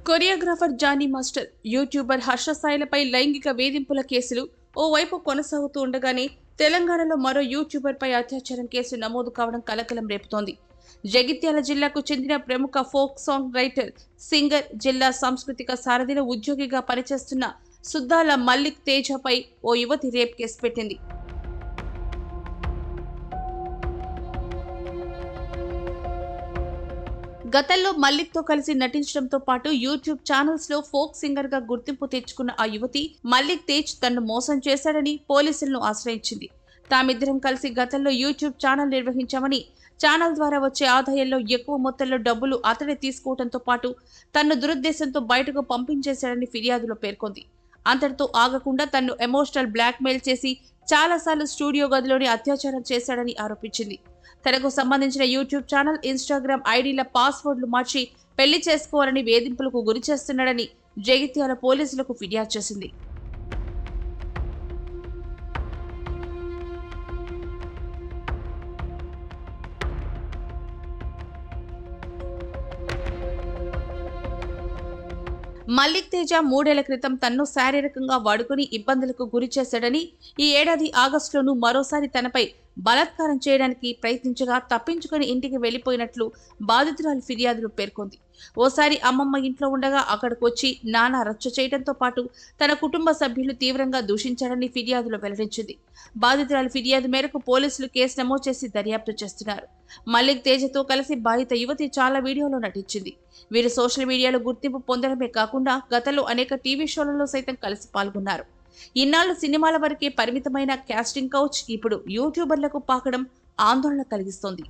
Choreographer Johnny master, YouTuber Harsha సాయిలపై లైంగిక వేధింపుల కేసులు ఓవైపు కొనసాగుతూ ఉండగానే తెలంగాణలో మరో యూట్యూబర్పై అత్యాచారం కేసు నమోదు కావడం కలకలం రేపుతోంది. జగిత్యాల జిల్లాకు చెందిన ప్రముఖ ఫోక్ సాంగ్ రైటర్, సింగర్, జిల్లా సాంస్కృతిక సారథిలో ఉద్యోగిగా పనిచేస్తున్న సుద్దాల మల్లిక్ తేజపై ఓ యువతి రేప్ కేసు పెట్టింది. గతంలో మల్లిక్తో కలిసి నటించడంతో పాటు యూట్యూబ్ ఛానల్స్ లో ఫోక్ సింగర్ గా గుర్తింపు తెచ్చుకున్న ఆ యువతి మల్లిక్ తేజ్ తనను మోసం చేశాడని పోలీసులను ఆశ్రయించింది. తామిద్దరం కలిసి గతంలో యూట్యూబ్ ఛానల్ నిర్వహించామని, ఛానల్ ద్వారా వచ్చే ఆదాయంలో ఎక్కువ మొత్తంలో డబ్బులు అతడే తీసుకోవడంతో పాటు తన్ను దురుద్దేశంతో బయటకు పంపించేశాడని ఫిర్యాదులో పేర్కొంది. అంతటితో ఆగకుండా తన్ను ఎమోషనల్ బ్లాక్మెయిల్ చేసి చాలాసార్లు స్టూడియో గదిలోనే అత్యాచారం చేశాడని ఆరోపించింది. తనకు సంబంధించిన యూట్యూబ్ ఛానల్, ఇన్స్టాగ్రామ్ ఐడీల పాస్వర్డ్లు మార్చి పెళ్లి చేసుకోవాలని వేధింపులకు గురి చేస్తున్నాడని జగిత్యాల పోలీసులకు ఫిర్యాదు చేసింది. మల్లిక్ తేజ 3 ఏళ్ల క్రితం తన్ను శారీరకంగా వాడుకుని ఇబ్బందులకు గురి చేశాడని, ఈ ఏడాది ఆగస్టులోనూ మరోసారి తనపై బలాత్కారం చేయడానికి ప్రయత్నించగా తప్పించుకుని ఇంటికి వెళ్లిపోయినట్లు బాధితురాలి ఫిర్యాదులో పేర్కొంది. ఓసారి అమ్మమ్మ ఇంట్లో ఉండగా అక్కడికి వచ్చి నానా రచ్చ చేయడంతో పాటు తన కుటుంబ సభ్యులు తీవ్రంగా దూషించారని ఫిర్యాదులో వెల్లడించింది. బాధితురాలి ఫిర్యాదు మేరకు పోలీసులు కేసు నమోదు చేసి దర్యాప్తు చేస్తున్నారు. మల్లిక్ తేజతో కలిసి బాధిత యువతి చాలా వీడియోలో నటించింది. వీరు సోషల్ మీడియాలో గుర్తింపు పొందడమే కాకుండా గతంలో అనేక టీవీ షోలలో సైతం కలిసి పాల్గొన్నారు. ఇన్నాళ్లు సినిమాల వరకే పరిమితమైన కాస్టింగ్ కౌచ్ ఇప్పుడు యూట్యూబర్లకు పాకడం ఆందోళన కలిగిస్తోంది.